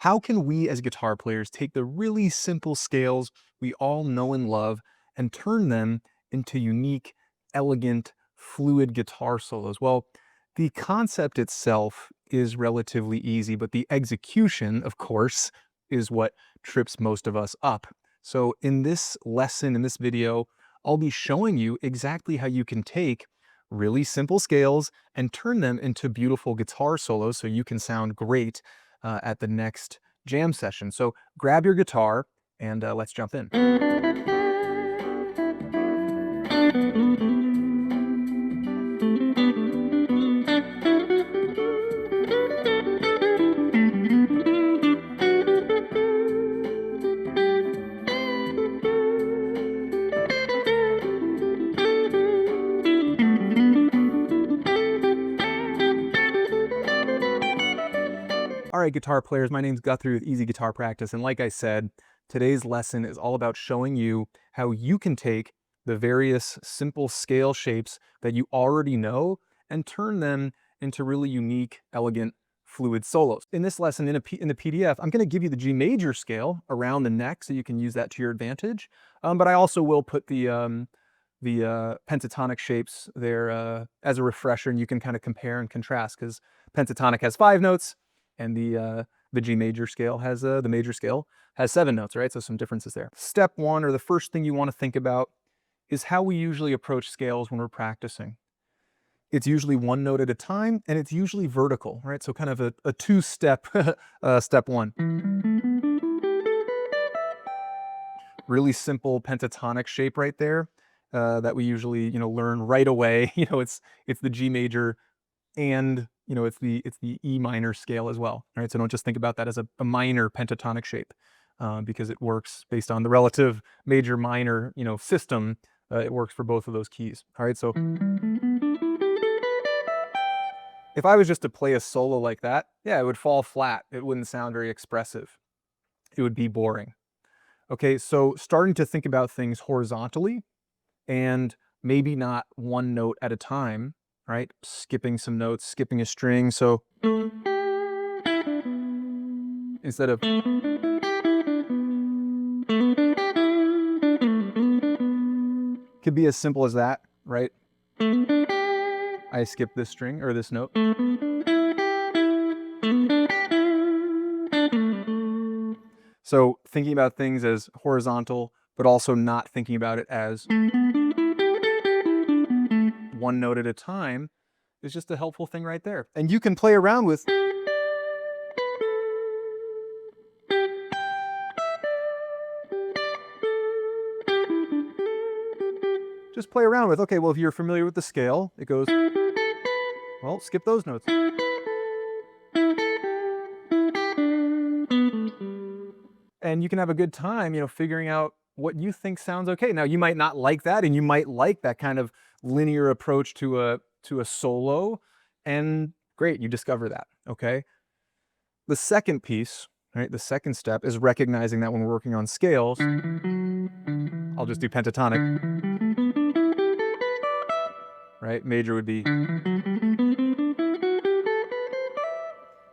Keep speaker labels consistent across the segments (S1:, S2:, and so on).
S1: How can we as guitar players take the really simple scales we all know and love and turn them into unique, elegant, fluid guitar solos? Well, the concept itself is relatively easy, but the execution, of course, is what trips most of us up. So in this lesson, in this video, I'll be showing you exactly how you can take really simple scales and turn them into beautiful guitar solos so you can sound great at the next jam session. So grab your guitar and let's jump in. All right, guitar players, my name's Guthrie with Easy Guitar Practice, and like I said, today's lesson is all about showing you how you can take the various simple scale shapes that you already know and turn them into really unique, elegant, fluid solos. In this lesson, in the PDF, I'm going to give you the G major scale around the neck so you can use that to your advantage, but I also will put the pentatonic shapes there as a refresher, and you can kind of compare and contrast because pentatonic has 5 notes, and the G major scale has the major scale has 7 notes, right? So some differences there. Step 1, or the first thing you want to think about, is how we usually approach scales when we're practicing. It's usually 1 note at a time, and it's usually vertical, right? So kind of a two-step step 1. Really simple pentatonic shape right there that we usually learn right away. It's the G major, and it's the E minor scale as well. Right, so don't just think about that as a minor pentatonic shape because it works based on the relative major minor system. It works for both of those keys. All right, so if I was just to play a solo like that, yeah, it would fall flat. It wouldn't sound very expressive. It would be boring. Okay, so starting to think about things horizontally and maybe not 1 note at a time, right? Skipping some notes, skipping a string. So instead of could be as simple as that, right? I skip this string or this note. So thinking about things as horizontal, but also not thinking about it as 1 note at a time is just a helpful thing right there. And you can play around with just play around with, okay, well, if you're familiar with the scale, it goes, well, skip those notes. And you can have a good time, figuring out what you think sounds okay. Now, you might not like that, and you might like that kind of linear approach to a solo, and great, you discover that, okay? The second piece, right, the second step is recognizing that when we're working on scales, I'll just do pentatonic, right? Major would be.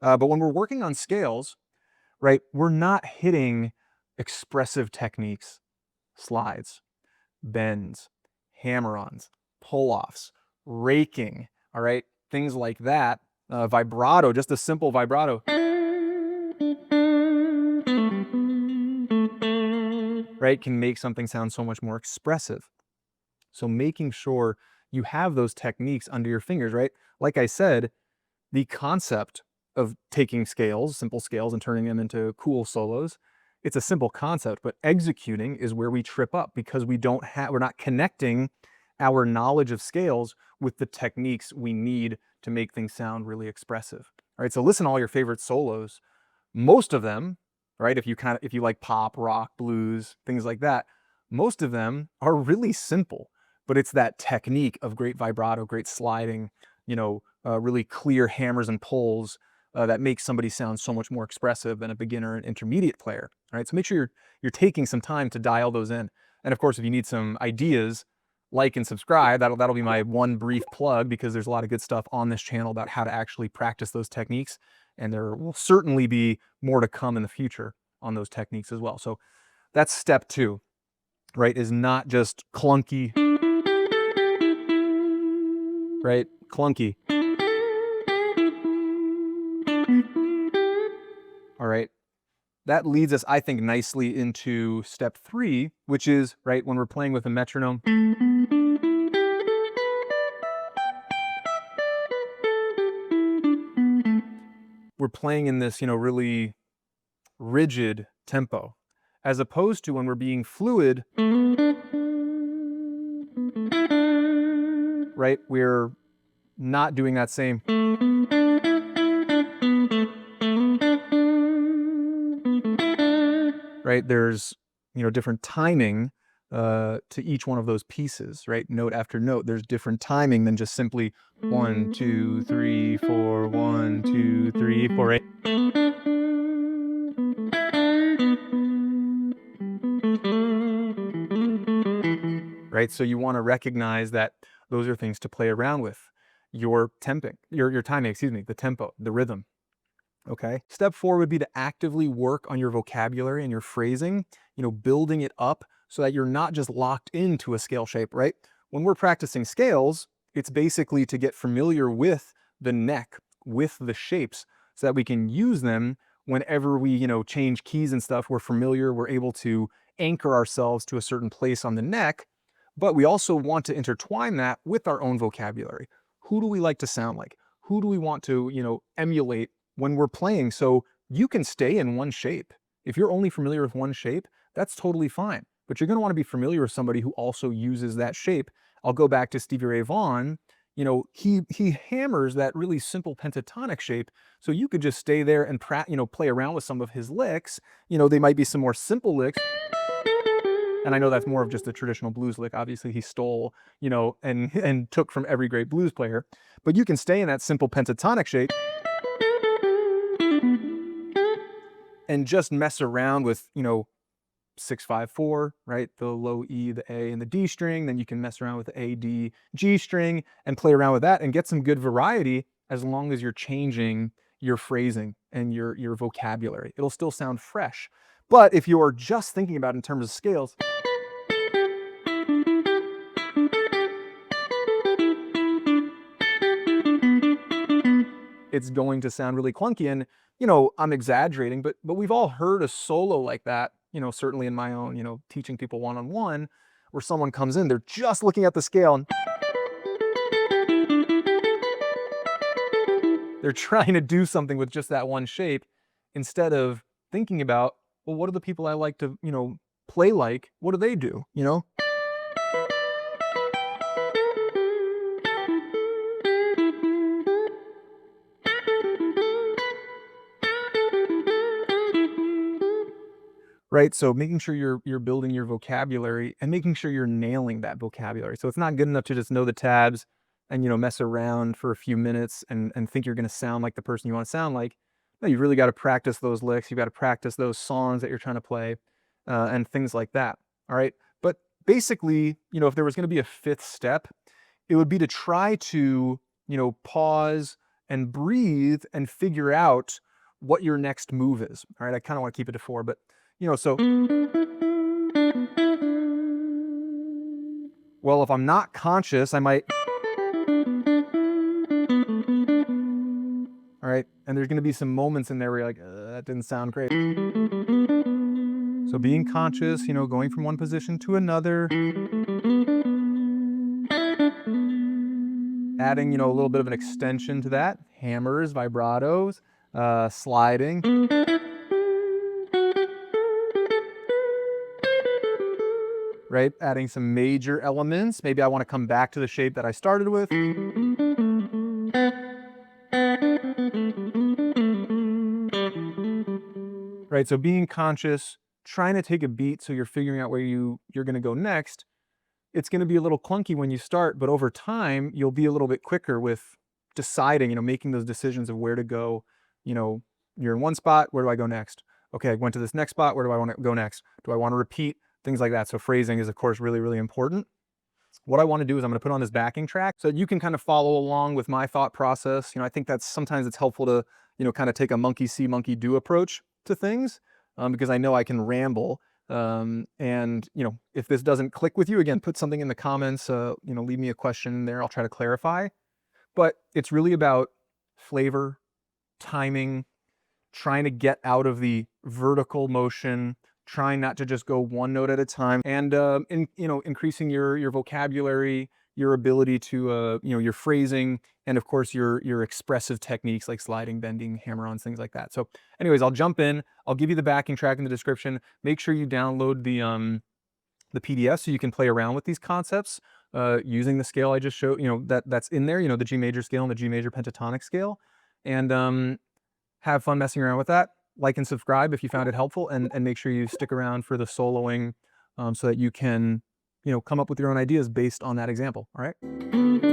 S1: But when we're working on scales, right, we're not hitting expressive techniques, slides, bends, hammer-ons, pull-offs, raking, all right? Things like that. Vibrato, just a simple vibrato. Right, can make something sound so much more expressive. So making sure you have those techniques under your fingers, right? Like I said, the concept of taking scales, simple scales, and turning them into cool solos, it's a simple concept, but executing is where we trip up because we're not connecting our knowledge of scales with the techniques we need to make things sound really expressive. All right, so listen to all your favorite solos. Most of them, right, if you like pop, rock, blues, things like that, most of them are really simple, but it's that technique of great vibrato, great sliding, really clear hammers and pulls that makes somebody sound so much more expressive than a beginner and intermediate player. All right, so make sure you're taking some time to dial those in. And of course, if you need some ideas, like and subscribe. That'll be my one brief plug because there's a lot of good stuff on this channel about how to actually practice those techniques And there will certainly be more to come in the future on those techniques as well. So that's step 2, right? Is not just clunky, right? Clunky. All right. That leads us, I think, nicely into step 3, which is, right, when we're playing with a metronome, we're playing in this, really rigid tempo, as opposed to when we're being fluid, right? We're not doing that same, right? There's, different timing to each one of those pieces, right? Note after note, there's different timing than just simply 1, 2, 3, 4, 1, 2, 3, 4, 8. Right? So you want to recognize that those are things to play around with. Your temping, your timing, excuse me, the tempo, the rhythm. Okay. Step 4 would be to actively work on your vocabulary and your phrasing, building it up so that you're not just locked into a scale shape, right? When we're practicing scales, it's basically to get familiar with the neck, with the shapes, so that we can use them whenever we, change keys and stuff. We're familiar, we're able to anchor ourselves to a certain place on the neck, but we also want to intertwine that with our own vocabulary. Who do we like to sound like? Who do we want to, emulate when we're playing? So you can stay in one shape. If you're only familiar with one shape, that's totally fine. But you're going to want to be familiar with somebody who also uses that shape. I'll go back to Stevie Ray Vaughan. He hammers that really simple pentatonic shape. So you could just stay there and play around with some of his licks. They might be some more simple licks. And I know that's more of just a traditional blues lick. Obviously, he stole, and took from every great blues player. But you can stay in that simple pentatonic shape and just mess around with, 6-5-4, right? The low E, the A, and the D string. Then you can mess around with the A, D, G string and play around with that and get some good variety as long as you're changing your phrasing and your vocabulary. It'll still sound fresh. But if you're just thinking about it in terms of scales, it's going to sound really clunky. And, I'm exaggerating, but we've all heard a solo like that, certainly in my own, teaching people one-on-one, where someone comes in, they're just looking at the scale and they're trying to do something with just that one shape instead of thinking about, well, what are the people I like to, play like? What do they do, Right? So making sure you're building your vocabulary and making sure you're nailing that vocabulary. So it's not good enough to just know the tabs and, mess around for a few minutes and think you're going to sound like the person you want to sound like. No, you really got to practice those licks. You got to practice those songs that you're trying to play, and things like that. All right. But basically, if there was going to be a 5th step, it would be to try to, pause and breathe and figure out what your next move is. All right. I kind of want to keep it to 4, but so, well, if I'm not conscious, I might, all right, and there's going to be some moments in there where you're like, that didn't sound great. So being conscious, going from one position to another, adding, a little bit of an extension to that, hammers, vibratos, sliding. Right? Adding some major elements. Maybe I want to come back to the shape that I started with. Right? So being conscious, trying to take a beat so you're figuring out where you're going to go next. It's going to be a little clunky when you start, but over time, you'll be a little bit quicker with deciding, making those decisions of where to go. You're in one spot, where do I go next? Okay, I went to this next spot, where do I want to go next? Do I want to repeat? Things like that. So phrasing is, of course, really, really important. What I want to do is I'm going to put on this backing track so that you can kind of follow along with my thought process. I think that's sometimes it's helpful to, kind of take a monkey see, monkey do approach to things, because I know I can ramble. And if this doesn't click with you, again, put something in the comments. Leave me a question there. I'll try to clarify. But it's really about flavor, timing, trying to get out of the vertical motion, trying not to just go one note at a time, and increasing your vocabulary, your ability to your phrasing, and of course your expressive techniques like sliding, bending, hammer-ons, things like that. So anyways, I'll jump in. I'll give you the backing track in the description. Make sure you download the PDF so you can play around with these concepts using the scale I just showed, that's in there, the G major scale and the G major pentatonic scale. And have fun messing around with that. Like and subscribe if you found it helpful, and make sure you stick around for the soloing so that you can, come up with your own ideas based on that example. All right.